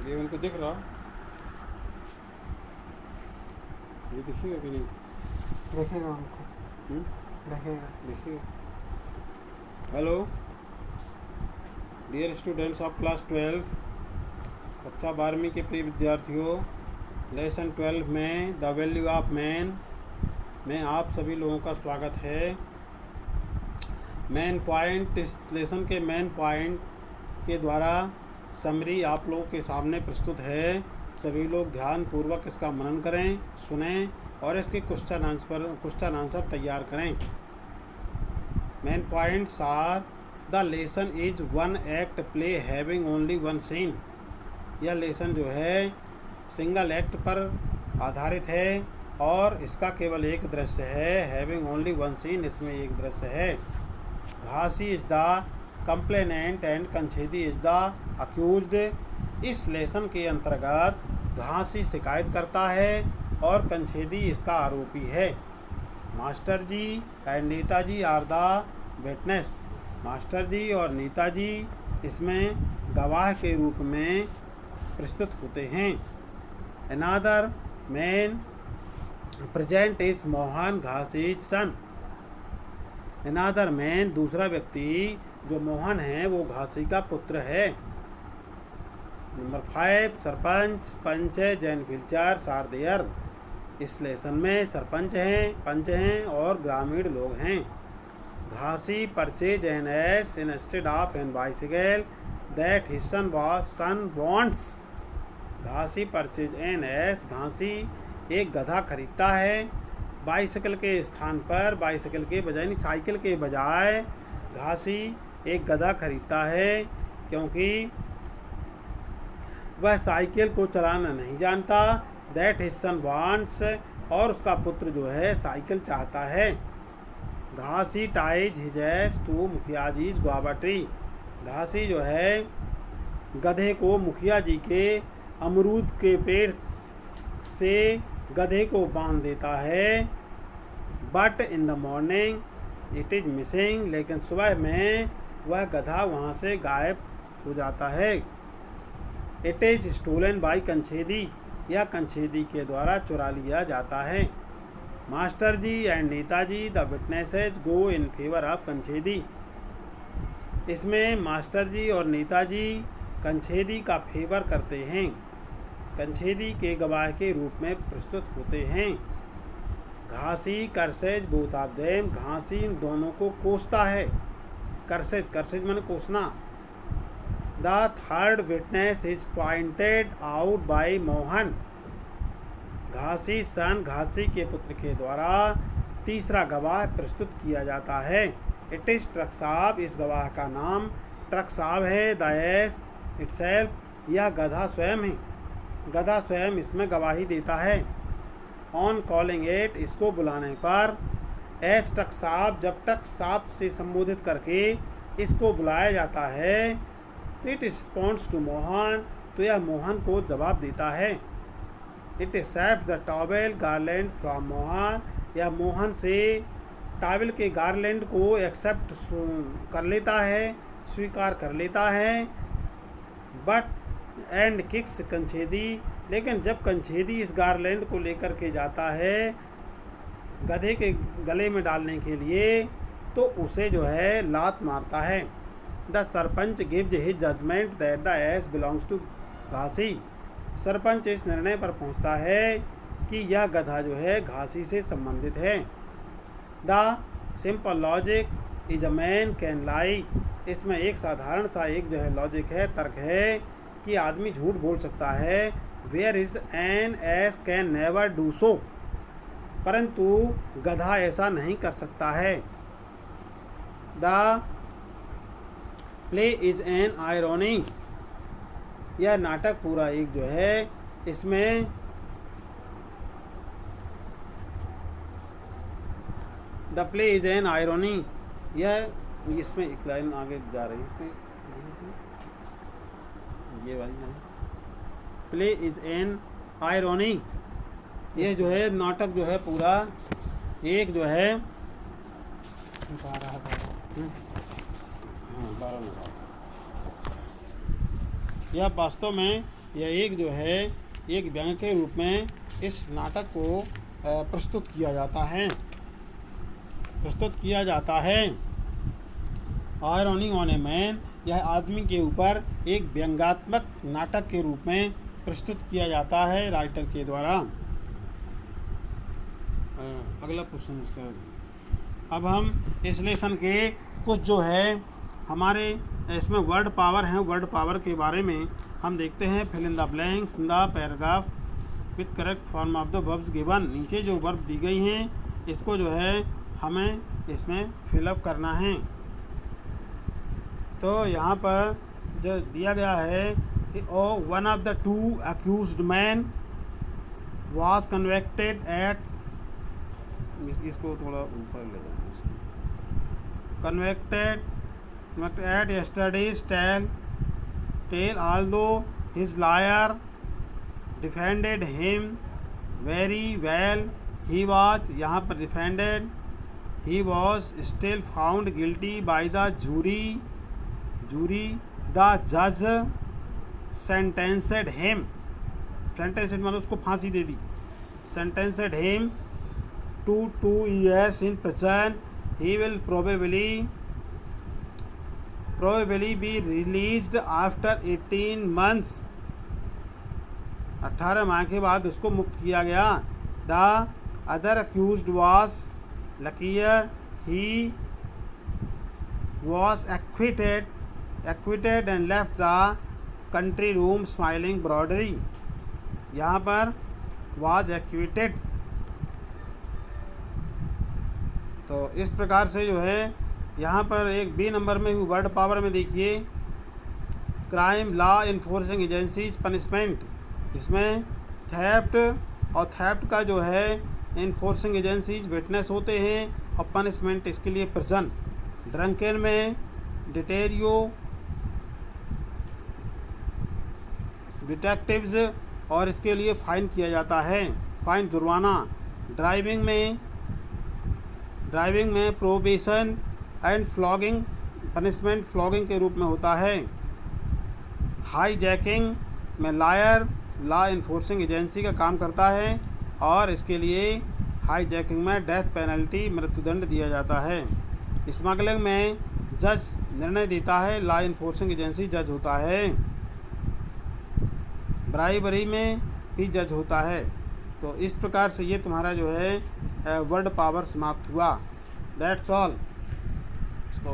ये उनको दिख रहा, ये दिखेगा कि नहीं? देखेगा उनको, देखेगा। देखिए। Hello dear students of class 12, कक्षा 12वीं के प्रिय विद्यार्थियों, लेसन 12 में द वैल्यू ऑफ मैन में आप सभी लोगों का स्वागत है। मेन पॉइंट, इस लेसन के मेन पॉइंट के द्वारा समरी आप लोगों के सामने प्रस्तुत है। सभी लोग ध्यानपूर्वक इसका मनन करें, सुनें और इसके क्वेश्चन आंसर तैयार करें। Main points are: the lesson is one act play having only one scene. यह लेसन जो है सिंगल एक्ट पर आधारित है और इसका केवल एक दृश्य है। हैविंग ओनली वन सीन, इसमें एक दृश्य है। Ghasi is the complainant and Kanchhedi is the accused. इस लेसन के अंतर्गत घासी शिकायत करता है और कंछेदी इसका आरोपी है। Master ji and Netaji are the witness. Master ji और नेताजी इसमें गवाह के रूप में प्रस्तुत होते हैं। Another man present is Mohan, Ghasi son. Another man, दूसरा व्यक्ति जो मोहन है वो घासी का पुत्र है। नंबर 5, सरपंच, पंच, जैन विचार आर देयर। इस लेसन में सरपंच हैं, पंच हैं और ग्रामीण लोग हैं। Ghasi purchase an ass instead of an bicycle that his son wants. Ghasi purchase an ass, Ghasi एक गधा खरीदता है बाइसिकल के स्थान पर, बाइसिकल के बजाय नहीं साइकिल के बजाय घासी एक गधा खरीदता है क्योंकि वह साइकिल को चलाना नहीं जानता। दैट हिज सन वांट्स, और उसका पुत्र जो है साइकिल चाहता है। घासी टाइज हिज एस टू मुखिया जी गुआवा ट्री। घासी जो है गधे को मुखिया जी के अमरूद के पेड़ से गधे को बांध देता है। But in the morning it is missing, लेकिन सुबह में वह गधा वहाँ से गायब हो जाता है। It is stolen by Kanchhedi, यह कंछेदी के द्वारा चुरा लिया जाता है। Master ji and Netaji the witnesses go in favour of Kanchhedi. इसमें मास्टर जी और नेताजी कंछेदी का फेवर करते हैं, कंछेदी के गवाह के रूप में प्रस्तुत होते हैं। Ghasi curses both of them, Ghasi इन दोनों को कोसता है। कर्सेज, कर्सेज माने कोसना। The third witness is pointed out by Mohan. Ghasi son, Ghasi के पुत्र के द्वारा तीसरा गवाह प्रस्तुत किया जाता है। इट इज ट्रक साहब, इस गवाह का नाम ट्रक साहब है। द एस इटसेल्फ, यह गधा स्वयं है, गधा स्वयं इसमें गवाही देता है। ऑन कॉलिंग इट, इसको बुलाने पर। एस ट्रक साहब, जब ट्रक साहब से संबोधित करके इसको बुलाया जाता है तो इट रिस्पॉन्ड्स टू मोहन, तो यह मोहन को जवाब देता है। It accept the towel garland from Mohan, यह मोहन से टॉवेल के गार्लैंड को एक्सेप्ट कर लेता है, स्वीकार कर लेता है। बट एंड किक्स कंछेदी, लेकिन जब कंछेदी इस गार्लैंड को लेकर के जाता है गधे के गले में डालने के लिए तो उसे जो है लात मारता है। The sarpanch gives his judgment that the ass belongs to Ghasi. Sarpanch इस निर्णय पर पहुंचता है कि यह गधा जो है घासी से संबंधित है। The simple logic is a man can lie. इसमें एक साधारण सा एक जो है लॉजिक है, तर्क है कि आदमी झूठ बोल सकता है। Whereas an ass can never do so, परंतु गधा ऐसा नहीं कर सकता है। The play is an irony, यह नाटक पूरा एक जो है इसमें the play is an irony, यह इसमें एक लाइन आगे जा रही है, इसमें ये वाली line play is an irony, ये जो है नाटक जो है पूरा एक जो है 12 यह वास्तव में यह एक जो है एक व्यंग्य के रूप में इस नाटक को प्रस्तुत किया जाता है। आयरनी ऑन ए मैन, यह आदमी के ऊपर एक व्यंग्यात्मक नाटक के रूप में प्रस्तुत किया जाता है राइटर के द्वारा। अगला क्वेश्चन इसका। अब हम इस लेसन के कुछ जो है हमारे इसमें वर्ड पावर हैं, वर्ड पावर के बारे में हम देखते हैं। Fill in the blanks in the paragraph with correct form of the verbs given. नीचे जो वर्ब दी गई हैं इसको जो है हमें इसमें फिलअप करना है। तो यहाँ पर जो दिया गया है कि one of the two accused man was convicted at, इसको थोड़ा ऊपर ले जाना, इसको convicted at yesterday's trial although his lawyer defended him very well, he was, यहाँ पर defended, he was still found guilty by the jury, the जज sentenced him, sentenced मतलब उसको फांसी दे दी, sentenced him to 2 years in prison. He will probably be released after 18 months. 18 माह के बाद उसको मुक्त किया गया। The other accused was luckier. He was acquitted and left the country room smiling broadly. यहाँ पर was acquitted। तो इस प्रकार से जो है यहाँ पर एक बी नंबर में वर्ड पावर में देखिए crime law enforcing agencies punishment, इसमें थेफ्ट और थेफ्ट का जो है इन्फोर्सिंग एजेंसीज विटनेस होते हैं और पनिशमेंट इसके लिए प्रिजन। ड्रंकन में डिटेरियो डिटेक्टिव्स और इसके लिए फ़ाइन किया जाता है, फ़ाइन जुर्माना। ड्राइविंग में probation and flogging punishment flogging के रूप में होता है। हाईजैकिंग में लायर लॉ इन्फोर्सिंग एजेंसी का काम करता है और इसके लिए हाईजैकिंग में डेथ पेनल्टी मृत्युदंड दिया जाता है। स्मगलिंग में जज निर्णय देता है, लॉ इन्फोर्सिंग एजेंसी जज होता है। ब्राइबरी में भी जज होता है। तो इस प्रकार से ये तुम्हारा जो है वर्ड पावर समाप्त हुआ। That's all. इसको